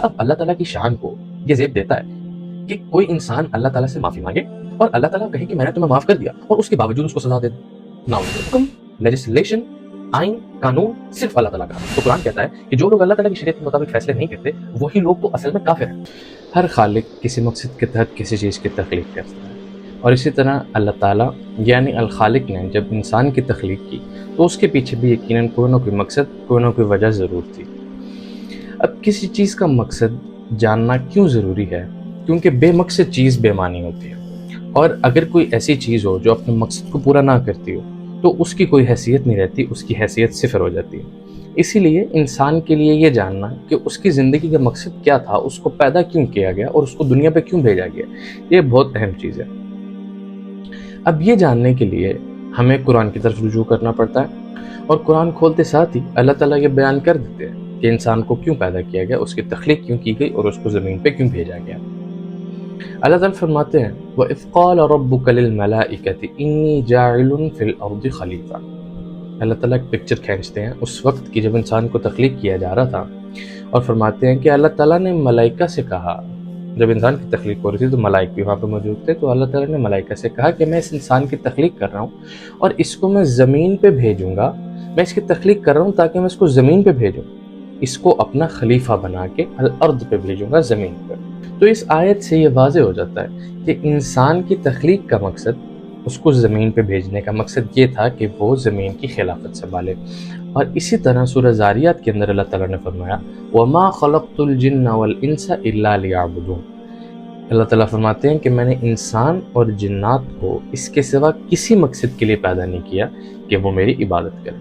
اب اللہ تعالیٰ کی شان کو یہ زیب دیتا ہے کہ کوئی انسان اللہ تعالیٰ سے معافی مانگے اور اللہ تعالیٰ کہے کہ میں نے تمہیں معاف کر دیا اور اس کے باوجود اس کو سزا دے دے. حکم، لیجسلیشن، آئین، قانون صرف اللہ تعالیٰ کا. تو قرآن کہتا ہے کہ جو لوگ اللہ تعالیٰ کی شریعت کے مطابق فیصلے نہیں کرتے وہی لوگ تو اصل میں کافر ہیں. ہر خالق کسی مقصد کے تحت کسی چیز کی تخلیق کرتا ہے، اور اسی طرح اللہ تعالیٰ یعنی الخالق نے جب انسان کی تخلیق کی تو اس کے پیچھے بھی یقیناً کوئی نہ کوئی مقصد، کوئی نہ کوئی وجہ ضرور تھی. اب کسی چیز کا مقصد جاننا کیوں ضروری ہے؟ کیونکہ بے مقصد چیز بے معنی ہوتی ہے، اور اگر کوئی ایسی چیز ہو جو اپنے مقصد کو پورا نہ کرتی ہو تو اس کی کوئی حیثیت نہیں رہتی، اس کی حیثیت صفر ہو جاتی ہے. اسی لیے انسان کے لیے یہ جاننا کہ اس کی زندگی کا مقصد کیا تھا، اس کو پیدا کیوں کیا گیا اور اس کو دنیا پہ کیوں بھیجا گیا، یہ بہت اہم چیز ہے. اب یہ جاننے کے لیے ہمیں قرآن کی طرف رجوع کرنا پڑتا ہے، اور قرآن کھولتے ساتھ ہی اللہ تعالیٰ یہ بیان کر دیتے ہیں کہ انسان کو کیوں پیدا کیا گیا، اس کی تخلیق کیوں کی گئی اور اس کو زمین پہ کیوں بھیجا گیا. اللہ تعالیٰ فرماتے ہیں وَإِذْ قَالَ رَبُّكَ لِلْمَلَائِكَةِ إِنِّي جَاعِلٌ فِي الْأَرْضِ خَلِيفَةً. اللہ تعالیٰ ایک پکچر کھینچتے ہیں اس وقت کی جب انسان کو تخلیق کیا جا رہا تھا، اور فرماتے ہیں کہ اللہ تعالیٰ نے ملائکہ سے کہا، جب انسان کی تخلیق ہو رہی تھی تو ملائک بھی وہاں پہ موجود تھے، تو اللہ تعالیٰ نے ملائکہ سے کہا کہ میں اس انسان کی تخلیق کر رہا ہوں اور اس کو میں زمین پہ بھیجوں گا. میں اس کی تخلیق کر رہا ہوں تاکہ میں اس کو زمین پہ بھیجوں، اس کو اپنا خلیفہ بنا کے الارض پہ بھیجوں گا، زمین پہ. تو اس آیت سے یہ واضح ہو جاتا ہے کہ انسان کی تخلیق کا مقصد، اس کو زمین پہ بھیجنے کا مقصد یہ تھا کہ وہ زمین کی خلافت سنبھالے. اور اسی طرح سورہ ذاریات کے اندر اللہ تعالیٰ نے فرمایا وَمَا خَلَقْتُ الْجِنَّ وَالْإِنسَ إِلَّا لِيَعْبُدُونَ. اللہ تعالیٰ فرماتے ہیں کہ میں نے انسان اور جنات کو اس کے سوا کسی مقصد کے لیے پیدا نہیں کیا کہ وہ میری عبادت کریں.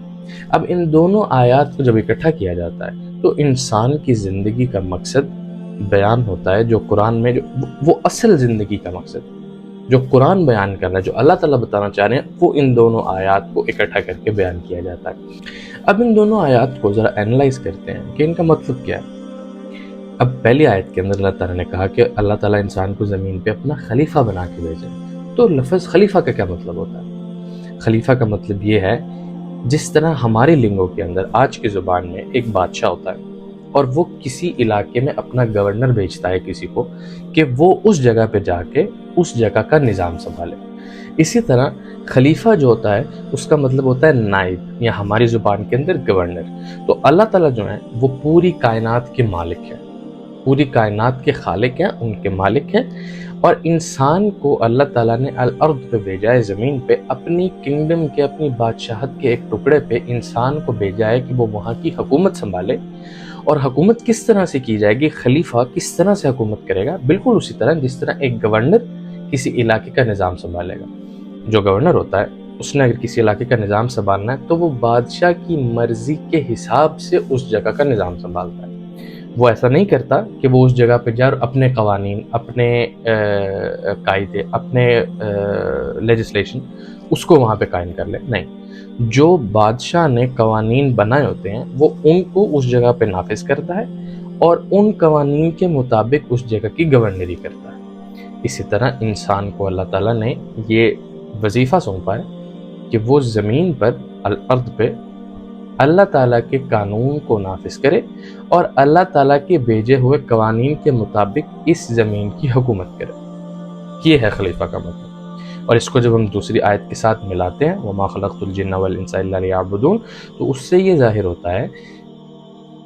اب ان دونوں آیات کو جب اکٹھا کیا جاتا ہے تو انسان کی زندگی کا مقصد بیان ہوتا ہے، جو قرآن میں جو وہ اصل زندگی کا مقصد جو قرآن بیان کر رہا ہے، جو اللہ تعالیٰ بتانا چاہ رہے ہیں، وہ ان دونوں آیات کو اکٹھا کر کے بیان کیا جاتا ہے. اب ان دونوں آیات کو ذرا اینالائز کرتے ہیں کہ ان کا مطلب کیا ہے. اب پہلی آیت کے اندر اللہ تعالیٰ نے کہا کہ اللہ تعالیٰ انسان کو زمین پہ اپنا خلیفہ بنا کے بھیجے. تو لفظ خلیفہ کا کیا مطلب ہوتا ہے؟ خلیفہ کا مطلب یہ ہے جس طرح ہماری لنگوں کے اندر آج کی زبان میں ایک بادشاہ ہوتا ہے اور وہ کسی علاقے میں اپنا گورنر بھیجتا ہے کسی کو کہ وہ اس جگہ پہ جا کے اس جگہ کا نظام سنبھالے. اسی طرح خلیفہ جو ہوتا ہے اس کا مطلب ہوتا ہے نائب، یا ہماری زبان کے اندر گورنر. تو اللہ تعالیٰ جو ہیں وہ پوری کائنات کے مالک ہیں، پوری کائنات کے خالق ہیں، ان کے مالک ہیں. اور انسان کو اللہ تعالیٰ نے الارض پہ بھیجا ہے، زمین پہ، اپنی کنگڈم کے، اپنی بادشاہت کے ایک ٹکڑے پہ انسان کو بھیجا ہے کہ وہ وہاں کی حکومت سنبھالے. اور حکومت کس طرح سے کی جائے گی، خلیفہ کس طرح سے حکومت کرے گا، بالکل اسی طرح جس طرح ایک گورنر کسی علاقے کا نظام سنبھالے گا. جو گورنر ہوتا ہے اس نے اگر کسی علاقے کا نظام سنبھالنا ہے تو وہ بادشاہ کی مرضی کے حساب سے اس جگہ کا نظام سنبھالتا ہے. وہ ایسا نہیں کرتا کہ وہ اس جگہ پہ جائے اور اپنے قوانین، اپنے قاعدے، اپنے لیجسلیشن اس کو وہاں پہ قائم کر لے. نہیں، جو بادشاہ نے قوانین بنائے ہوتے ہیں وہ ان کو اس جگہ پہ نافذ کرتا ہے اور ان قوانین کے مطابق اس جگہ کی گورنری کرتا ہے. اسی طرح انسان کو اللہ تعالیٰ نے یہ وظیفہ سونپا ہے کہ وہ زمین پر الارض پہ اللہ تعالیٰ کے قانون کو نافذ کرے اور اللہ تعالیٰ کے بھیجے ہوئے قوانین کے مطابق اس زمین کی حکومت کرے. یہ ہے خلیفہ کا مطلب. اور اس کو جب ہم دوسری آیت کے ساتھ ملاتے ہیں وَمَا خَلَقْتُ الْجِنَّ وَالْإِنسَ إِلَّا لِيَعْبُدُونَ، تو اس سے یہ ظاہر ہوتا ہے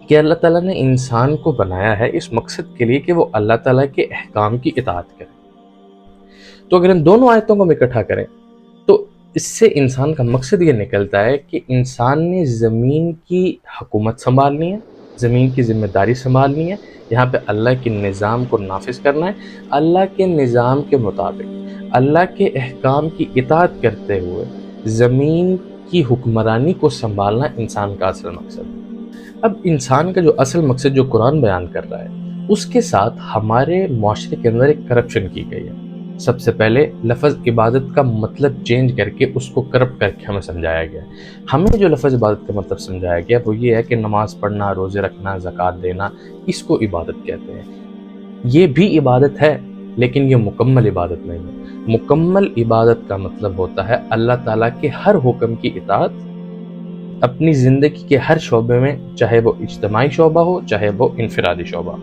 کہ اللہ تعالیٰ نے انسان کو بنایا ہے اس مقصد کے لیے کہ وہ اللہ تعالیٰ کے احکام کی اطاعت کرے. تو اگر ان دونوں آیتوں کو ہم اکٹھا کریں تو اس سے انسان کا مقصد یہ نکلتا ہے کہ انسان نے زمین کی حکومت سنبھالنی ہے، زمین کی ذمہ داری سنبھالنی ہے، یہاں پہ اللہ کے نظام کو نافذ کرنا ہے. اللہ کے نظام کے مطابق اللہ کے احکام کی اطاعت کرتے ہوئے زمین کی حکمرانی کو سنبھالنا انسان کا اصل مقصد ہے. اب انسان کا جو اصل مقصد جو قرآن بیان کر رہا ہے اس کے ساتھ ہمارے معاشرے کے اندر ایک کرپشن کی گئی ہے. سب سے پہلے لفظ عبادت کا مطلب چینج کر کے اس کو کرپٹ کر کے ہمیں سمجھایا گیا. ہمیں جو لفظ عبادت کا مطلب سمجھایا گیا وہ یہ ہے کہ نماز پڑھنا، روزے رکھنا، زکوٰۃ دینا، اس کو عبادت کہتے ہیں. یہ بھی عبادت ہے لیکن یہ مکمل عبادت نہیں ہے. مکمل عبادت کا مطلب ہوتا ہے اللہ تعالیٰ کے ہر حکم کی اطاعت اپنی زندگی کے ہر شعبے میں، چاہے وہ اجتماعی شعبہ ہو چاہے وہ انفرادی شعبہ.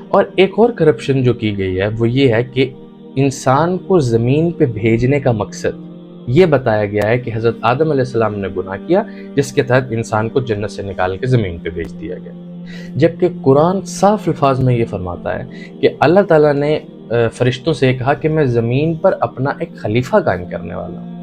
اور ایک اور کرپشن جو کی گئی ہے وہ یہ ہے کہ انسان کو زمین پہ بھیجنے کا مقصد یہ بتایا گیا ہے کہ حضرت آدم علیہ السلام نے گناہ کیا جس کے تحت انسان کو جنت سے نکال کے زمین پہ بھیج دیا گیا، جبکہ قرآن صاف الفاظ میں یہ فرماتا ہے کہ اللہ تعالیٰ نے فرشتوں سے کہا کہ میں زمین پر اپنا ایک خلیفہ قائم کرنے والا ہوں۔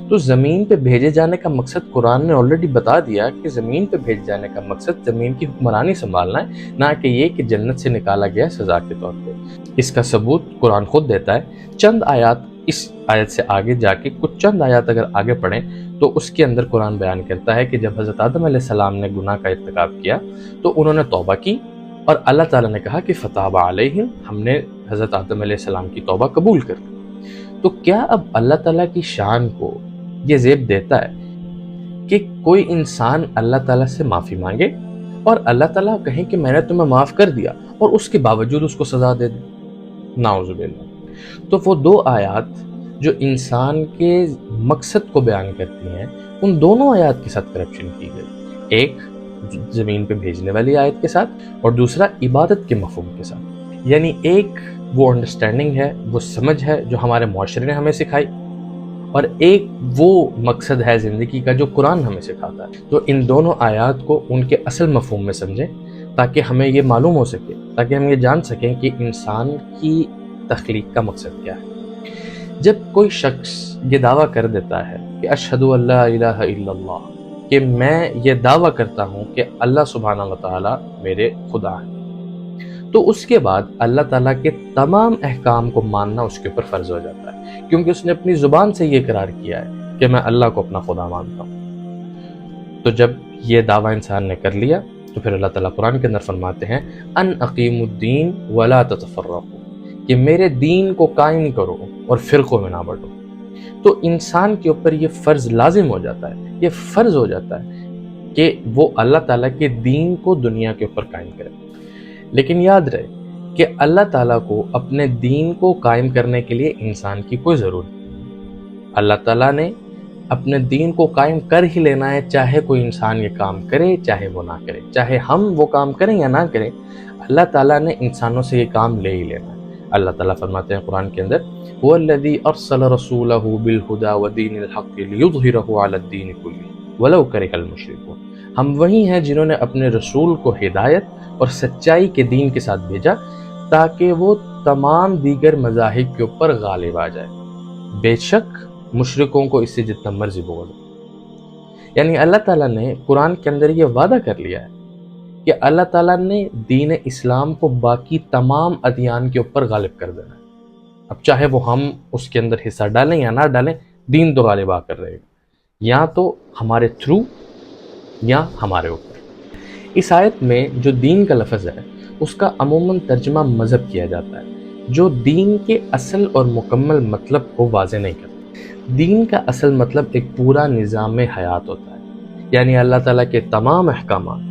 تو زمین پہ بھیجے جانے کا مقصد قرآن نے آلریڈی بتا دیا کہ زمین پہ بھیجے جانے کا مقصد زمین کی حکمرانی سنبھالنا ہے، نہ کہ یہ کہ جنت سے نکالا گیا سزا کے طور پہ۔ اس کا ثبوت قرآن خود دیتا ہے۔ چند آیات، اس آیت سے آگے جا کے کچھ چند آیات اگر آگے پڑھیں تو اس کے اندر قرآن بیان کرتا ہے کہ جب حضرت آدم علیہ السلام نے گناہ کا ارتکاب کیا تو انہوں نے توبہ کی، اور اللہ تعالیٰ نے کہا کہ فتاب علیہم، ہم نے حضرت آدم علیہ السلام کی توبہ قبول کر لی۔ تو کیا اب اللہ تعالیٰ کی شان کو یہ زیب دیتا ہے کہ کوئی انسان اللہ تعالیٰ سے معافی مانگے اور اللہ تعالیٰ کہیں کہ میں نے تمہیں معاف کر دیا اور اس کے باوجود اس کو سزا دے دے؟ نعوذ باللہ۔ تو وہ دو آیات جو انسان کے مقصد کو بیان کرتی ہیں، ان دونوں آیات کے ساتھ کرپشن کی گئی، ایک زمین پہ بھیجنے والی آیت کے ساتھ اور دوسرا عبادت کے مفہوم کے ساتھ۔ یعنی ایک وہ انڈرسٹینڈنگ ہے، وہ سمجھ ہے جو ہمارے معاشرے نے ہمیں سکھائی، اور ایک وہ مقصد ہے زندگی کا جو قرآن ہمیں سکھاتا ہے۔ تو ان دونوں آیات کو ان کے اصل مفہوم میں سمجھیں تاکہ ہمیں یہ معلوم ہو سکے، تاکہ ہم یہ جان سکیں کہ انسان کی تخلیق کا مقصد کیا ہے۔ جب کوئی شخص یہ دعویٰ کر دیتا ہے کہ اشہد ان لا الہ الا اللہ، کہ میں یہ دعویٰ کرتا ہوں کہ اللہ سبحانہ و تعالیٰ میرے خدا ہے، تو اس کے بعد اللہ تعالیٰ کے تمام احکام کو ماننا اس کے اوپر فرض ہو جاتا ہے، کیونکہ اس نے اپنی زبان سے یہ اقرار کیا ہے کہ میں اللہ کو اپنا خدا مانتا ہوں۔ تو جب یہ دعویٰ انسان نے کر لیا تو پھر اللہ تعالیٰ قرآن کے اندر فرماتے ہیں ان اقیموا الدین ولا تتفرقوا، کہ میرے دین کو قائم کرو اور فرقوں میں نہ بٹو۔ تو انسان کے اوپر یہ فرض لازم ہو جاتا ہے، یہ فرض ہو جاتا ہے کہ وہ اللہ تعالیٰ کے دین کو دنیا کے اوپر قائم کرے۔ لیکن یاد رہے کہ اللہ تعالیٰ کو اپنے دین کو قائم کرنے کے لیے انسان کی کوئی ضرورت نہیں۔ اللہ تعالیٰ نے اپنے دین کو قائم کر ہی لینا ہے، چاہے کوئی انسان یہ کام کرے چاہے وہ نہ کرے، چاہے ہم وہ کام کریں یا نہ کریں، اللہ تعالیٰ نے انسانوں سے یہ کام لے ہی لینا ہے۔ اللہ تعالیٰ فرماتے ہیں قرآن کے اندر هو الذي ارسل رسوله بالهدى ودين الحق ليظهره على الدين كله ولو كره المشركون، ہم وہی ہیں جنہوں نے اپنے رسول کو ہدایت اور سچائی کے دین کے ساتھ بھیجا تاکہ وہ تمام دیگر مذاہب کے اوپر غالب آ جائے، بے شک مشرکوں کو اس سے جتنا مرضی بغض ہو۔ یعنی اللہ تعالیٰ نے قرآن کے اندر یہ وعدہ کر لیا ہے کہ اللہ تعالیٰ نے دین اسلام کو باقی تمام ادیان کے اوپر غالب کر دینا ہے۔ اب چاہے وہ ہم اس کے اندر حصہ ڈالیں یا نہ ڈالیں، دین تو غالب آ کر رہے گا، یا تو ہمارے تھرو یا ہمارے اوپر۔ اس آیت میں جو دین کا لفظ ہے اس کا عموماً ترجمہ مذہب کیا جاتا ہے، جو دین کے اصل اور مکمل مطلب کو واضح نہیں کرتا۔ دین کا اصل مطلب ایک پورا نظام حیات ہوتا ہے، یعنی اللہ تعالیٰ کے تمام احکامات،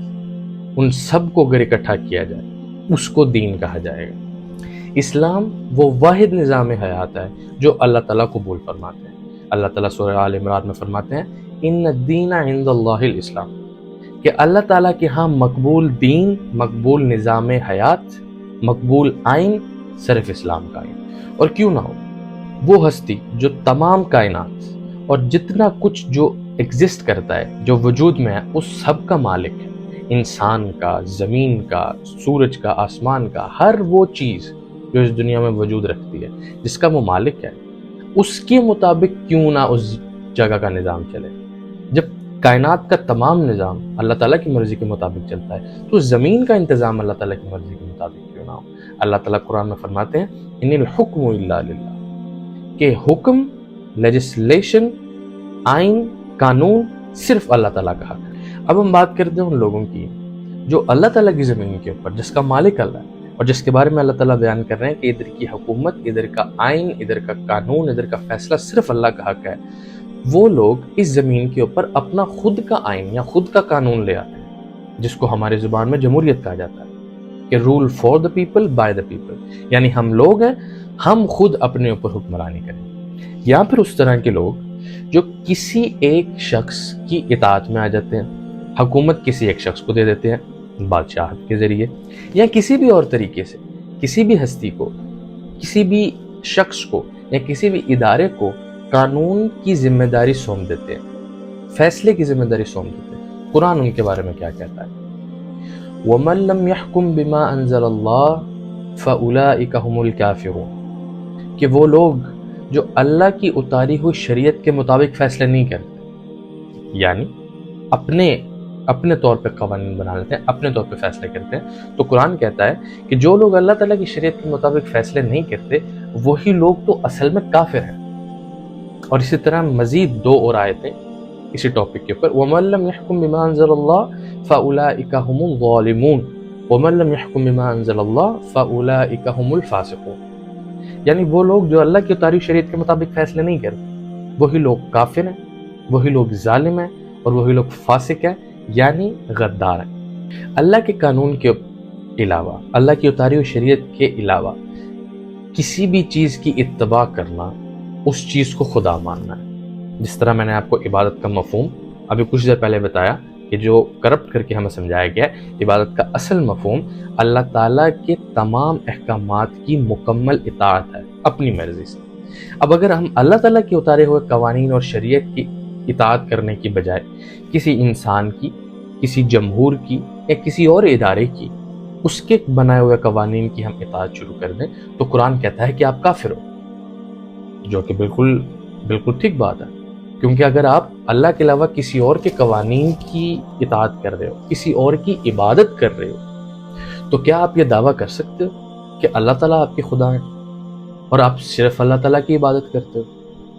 ان سب کو اگر اکٹھا کیا جائے اس کو دین کہا جائے گا۔ اسلام وہ واحد نظام حیات ہے جو اللہ تعالیٰ قبول فرماتے ہیں۔ اللہ تعالیٰ سورہ آل عمران میں فرماتے ہیں ان الدین عند اللہ الاسلام، کہ اللہ تعالیٰ کے ہاں مقبول دین، مقبول نظام حیات، مقبول آئین صرف اسلام کا آئین۔ اور کیوں نہ ہو، وہ ہستی جو تمام کائنات اور جتنا کچھ جو ایگزسٹ کرتا ہے، جو وجود میں ہے، اس سب کا مالک ہے، انسان کا، زمین کا، سورج کا، آسمان کا، ہر وہ چیز جو اس دنیا میں وجود رکھتی ہے جس کا وہ مالک ہے، اس کے مطابق کیوں نہ اس جگہ کا نظام چلے۔ جب کائنات کا تمام نظام اللہ تعالیٰ کی مرضی کے مطابق چلتا ہے تو زمین کا انتظام اللہ تعالیٰ کی مرضی کے مطابق کیوں نہ ہو۔ اللہ تعالیٰ قرآن میں فرماتے ہیں ان الحکم الا للہ، کہ حکم، لیجسلیشن، آئین، قانون صرف اللہ تعالیٰ کا حق ہے۔ اب ہم بات کرتے ہیں ان لوگوں کی جو اللہ تعالیٰ کی زمین کے اوپر، جس کا مالک اللہ ہے اور جس کے بارے میں اللہ تعالیٰ بیان کر رہے ہیں کہ ادھر کی حکومت، ادھر کا آئین، ادھر کا قانون، ادھر کا فیصلہ صرف اللہ کا حق ہے۔ وہ لوگ اس زمین کے اوپر اپنا خود کا آئین یا خود کا قانون لے آتے ہیں، جس کو ہماری زبان میں جمہوریت کہا جاتا ہے، کہ rule for the people by the people, یعنی ہم لوگ ہیں، ہم خود اپنے اوپر حکمرانی کریں۔ یا پھر اس طرح کے لوگ جو کسی ایک شخص کی اطاعت میں آ جاتے ہیں، حکومت کسی ایک شخص کو دے دیتے ہیں بادشاہت کے ذریعے یا کسی بھی اور طریقے سے، کسی بھی ہستی کو، کسی بھی شخص کو یا کسی بھی ادارے کو قانون کی ذمہ داری سونپ دیتے ہیں، فیصلے کی ذمہ داری سونپ دیتے ہیں۔ قرآن ان کے بارے میں کیا کہتا ہے؟ وَمَن لَّمْ يَحْكُم بِمَا أَنزَلَ اللَّهُ فَأُولَٰئِكَ هُمُ الْكَافِرُونَ، کہ وہ لوگ جو اللہ کی اتاری ہوئی شریعت کے مطابق فیصلے نہیں کرتے، یعنی اپنے طور پہ قوانین بنا لیتے ہیں، اپنے طور پہ فیصلے کرتے ہیں، تو قرآن کہتا ہے کہ جو لوگ اللہ تعالیٰ کی شریعت کے مطابق فیصلے نہیں کرتے وہی لوگ تو اصل میں کافر ہیں۔ اور اسی طرح مزید 2 اور آیتیں اسی ٹاپک کے اوپر، وَمَن لَّمْ يَحْكُم بِمَا أَنزَلَ اللَّهُ فَأُولَٰئِكَ هُمُ الظَّالِمُونَ وَمَن لَّمْ يَحْكُم بِمَا أَنزَلَ اللَّهُ فَأُولَٰئِكَ هُمُ الْفَاسِقُونَ، یعنی وہ لوگ جو اللہ کی اتاری شریعت کے مطابق فیصلے نہیں کرتے وہی لوگ کافر ہیں، وہی لوگ ظالم ہیں اور وہی لوگ فاسق ہیں، یعنی غدار ہیں۔ اللہ کے قانون کے علاوہ، اللہ کی اتاری ہوئی شریعت کے علاوہ کسی بھی چیز کی اتباع کرنا اس چیز کو خدا ماننا ہے۔ جس طرح میں نے آپ کو عبادت کا مفہوم ابھی کچھ دیر پہلے بتایا کہ جو کرپٹ کر کے ہمیں سمجھایا گیا ہے، عبادت کا اصل مفہوم اللہ تعالیٰ کے تمام احکامات کی مکمل اطاعت ہے اپنی مرضی سے۔ اب اگر ہم اللہ تعالیٰ کے اتارے ہوئے قوانین اور شریعت کی اطاعت کرنے کی بجائے کسی انسان کی، کسی جمہور کی یا کسی اور ادارے کی، اس کے بنائے ہوئے قوانین کی ہم اطاعت شروع کر دیں تو قرآن کہتا ہے کہ آپ کافر ہو، جو کہ بالکل ٹھیک بات ہے، کیونکہ اگر آپ اللہ کے علاوہ کسی اور کے قوانین کی اطاعت کر رہے ہو، کسی اور کی عبادت کر رہے ہو، تو کیا آپ یہ دعویٰ کر سکتے ہو کہ اللہ تعالیٰ آپ کے خدا ہیں اور آپ صرف اللہ تعالیٰ کی عبادت کرتے ہو،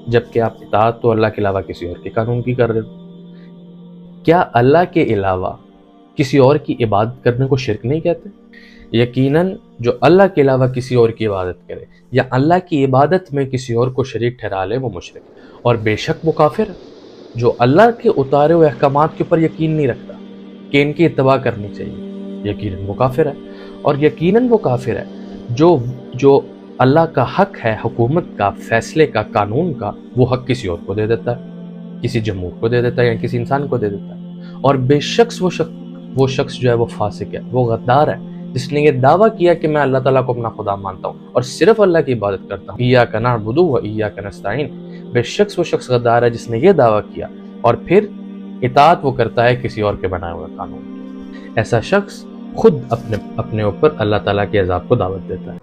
جبکہ آپ اطاعت تو اللہ کے علاوہ کسی اور کے قانون کی کر رہے ہو؟ کیا اللہ کے علاوہ کسی اور کی عبادت کرنے کو شرک نہیں کہتے؟ یقیناً جو اللہ کے علاوہ کسی اور کی عبادت کرے یا اللہ کی عبادت میں کسی اور کو شریک ٹھہرا لے وہ مشرک ہے، اور بے شک وہ کافر ہے۔ جو اللہ کے اتارے ہوئے احکامات کے اوپر یقین نہیں رکھتا کہ ان کی اتباع کرنی چاہیے، یقیناً وہ کافر ہے۔ اور یقیناً وہ کافر ہے جو اللہ کا حق ہے، حکومت کا، فیصلے کا، قانون کا، وہ حق کسی اور کو دے دیتا ہے، کسی جمہور کو دے دیتا ہے یا کسی انسان کو دے دیتا ہے۔ اور بے شک وہ شخص جو ہے وہ فاسق ہے، وہ غدار ہے، جس نے یہ دعویٰ کیا کہ میں اللہ تعالیٰ کو اپنا خدا مانتا ہوں اور صرف اللہ کی عبادت کرتا ہوں، ایاک نعبد و ایاک نستعین۔ بے شک وہ شخص غدار ہے جس نے یہ دعویٰ کیا اور پھر اطاعت وہ کرتا ہے کسی اور کے بنائے ہوئے قانون۔ ایسا شخص خود اپنے اوپر اللہ تعالیٰ کے عذاب کو دعوت دیتا ہے۔